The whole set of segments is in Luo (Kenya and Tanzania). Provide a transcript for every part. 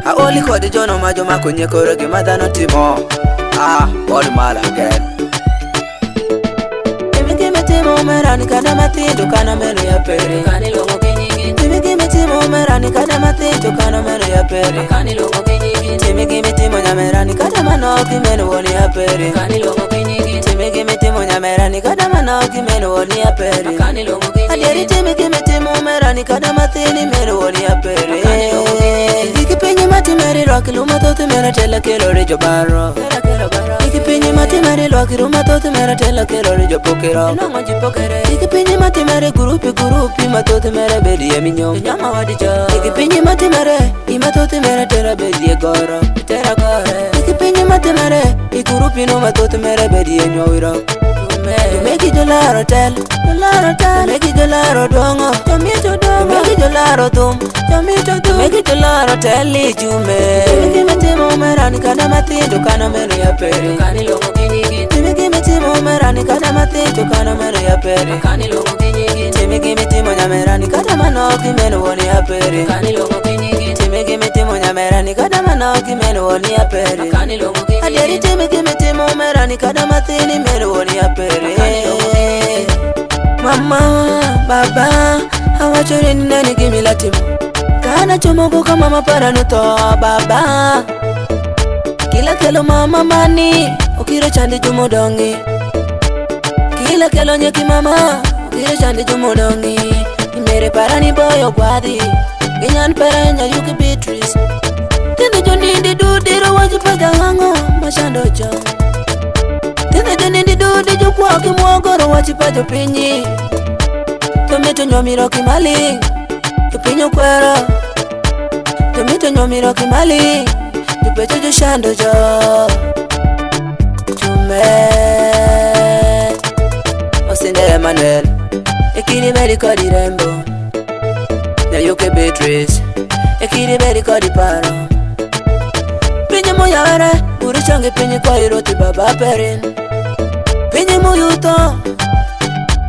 Aoli kodi jono majo makunye koro gima dhano timo. Pod mal again. Gime timo merani kada mathindo kana meno ya pere. Kani longo kinyigi. Gime timo merani kada mathindo kana meno ya pere. Kani longo kinyigi. Gime timo nyamerani kada manoki meno woni ya pere. Kani longo kinyigi. Gime timo nyamerani kada manoki meno woni ya pere. Kani longo kinyigi. Adieri gime timo merani kada mathini meno woni ya pere. Ikipenye matimeri roki luma tote mera tela kelo rejo baro. Ikipenye matimeri roki luma tote mera tela kelo rejo pokero. Ikipenye matimeri gurupi matote mera bedi ya minyo. Ikipenye matimeri imatote mera tera bedi ya goro. Ikipenye matimeri igurupi no matote mera bedi ya nyowiro. Tumeki jolaro tel, tumeki jolaro dongo, tumeki jolaro tum, tumeki jolaro teli jume. Gime timo merani kada mathindo kana meno ya pere. Kani longo kinyigi. Gime timo merani kada mathindo kana meno ya pere. Kani longo kinyigi. Gime timo nyamerani kada manoki meno woni ya pere. Kani longo kinyigi. Gime timo nyamerani kada manoki meno woni ya pere. Kani longo kinyigi. Adieri gime timo merani kada mathini meno woni ya pere. Mama, baba, hawachore ni nani gimila timo. Kana chomogo kama maparano to baba. Kila kelo mama mani, ukiro chande jumodongi. Kila kelo nyeki mama, ukiro chande jumodongi. Nimere parani boyo guadi, genyan perenya yuki Beatrice. Tende jonindi dudiro wajipada hango, mashando jo. Tende jonindi dudiro kwa kimwagoro wajipada pinyi. Tomito nyomiro kimali, tupinyo kwero. Tomito nyomiro kimali, tupecho jo shando jo. Chume Osinde Emmanuel, ekiri beri kodi rembo. Na yuke Beatrice, ekiri beri kodi paro. Pinyi moyare, uri change pinyi kwa iroti baba perin. Pinyi muyuto,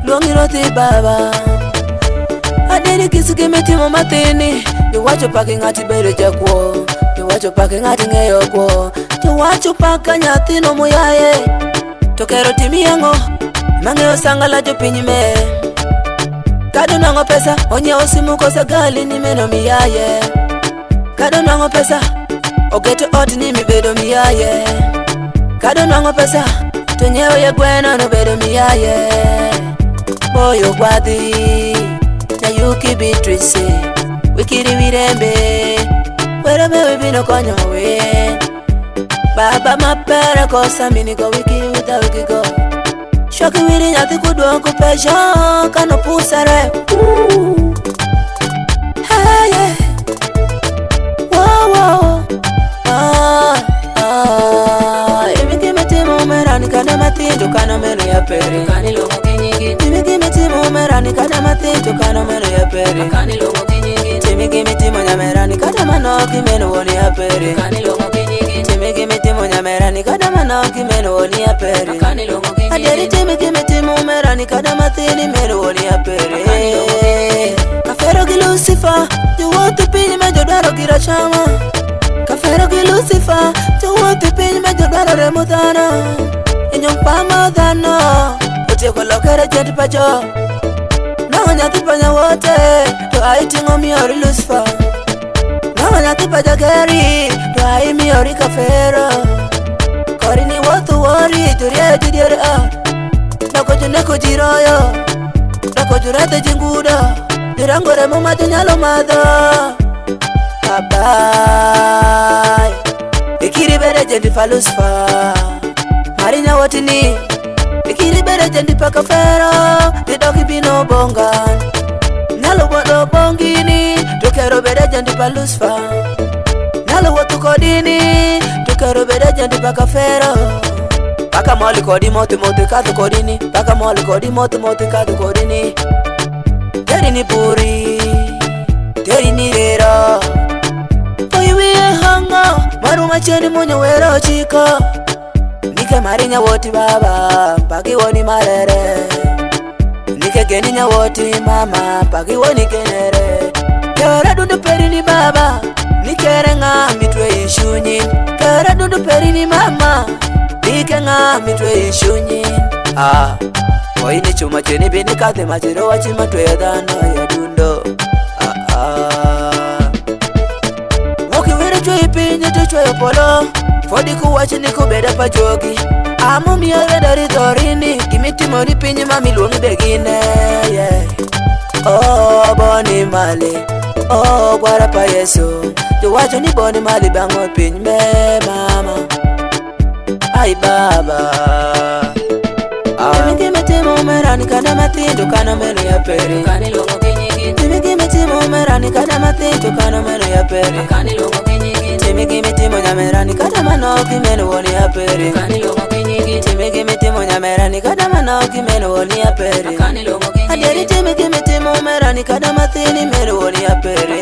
luongi roti baba. Adeni kisike metimo matini. Iwacho pake ngati bere jakwo. Iwacho pake ngati ngeyo kwo. Iwacho paka nyathino moyaye. Tokero timiyango, mang'eyo sangala jopiny me. Kado nango pesa, onye osimu kosa gali ni meno miyaye. Kado nango pesa, ogeto ot ni mibedo miyaye. Kado nango pesa, tonyewe ye gweno no bedo miyaye. Boyo guadhi, na yuki Beatrice, wikiri wirembe, wereme wibino konyo we. Baba mapere kosa minigo wikiri wita wikigo. Shoki wiri nyati kudwa kupesho, kano pusare. Hey, yeah. Wow. Gime timo merani kada mathindo kana meno ya pere. Kani longo kinyigi. Gime timo merani kada mathindo kana meno ya pere. Kani longo kinyigi. Gime timo nyamerani kada manoki meno woni ya pere. Kani longo kinyigi. Gime timo nyamerani kada manoki meno woni ya pere. Kani longo kinyigi. Adieri gime timo merani kada mathini meno woni ya pere. Kafero gi Lucifer, juwoto piny ma jodwaro gira chama. Kafero gi Lucifer, juwoto piny ma jodwaro remo dhano. Inyong pamo dhano, otieko lokere jend pacho. Nango nyathi panya wote, to ai ting'o miori Lucifer. Nango nyathi pacha geri, to ai miori Kafero. Kori ni wotho wori, jurie judiere Dako juneko jiroyo, dako jurete jingudo. Dirango remo majo nyalo madho. Bye. Ikiri bere jendi fa Lucifer. Marinya wotini, ikiri bere jendi pa Kafero. Didoki bino bongan, nalo wodo bongini. Tokero bere jendi pa Lucifer. Nalo wotu kodini, tokero bere jendi pa Kafero. Paka moli kodi mote kadu kodini. Paka moli kodi mote kadu kodini. Teri ni puri, teri ni rero. Oiwe hanga, maru macheni munyo wero chiko. Nike marinya woti baba, paki woni marere. Nike geni nya woti mama, paki woni genere. Kera dundu peri ni baba, nikere nga mitwe ishunyi. Kera dundu peri ni mama, nike nga mitwe ishunyi. Oini chuma cheni bini kate machiro wachima twe dhano ya dundo. Woki wiri chwe pinyi tu chwe polo, fodi kuwachi ni kubeda pa jogi. Amu miya dari thorini, kimitimo ni pinyi mami luongi begine. Oh boni Marley, oh gwara pa Yesu. Jowacho ni boni Marley bango pinyi me mama. Ay baba. Mitimo merani kada matito kana meno ya peri. Kani longo kinyigiti. Mitimo merani kada matito kana meno ya peri. Kani longo kinyigiti. Mitimo nyamerani kada manoki meno woni ya peri. Kani longo kinyigiti. Mitimo nyamerani kada manoki meno woni ya peri. Kani longo kinyigiti. Aderi mitimo merani kada matini meno woni ya peri.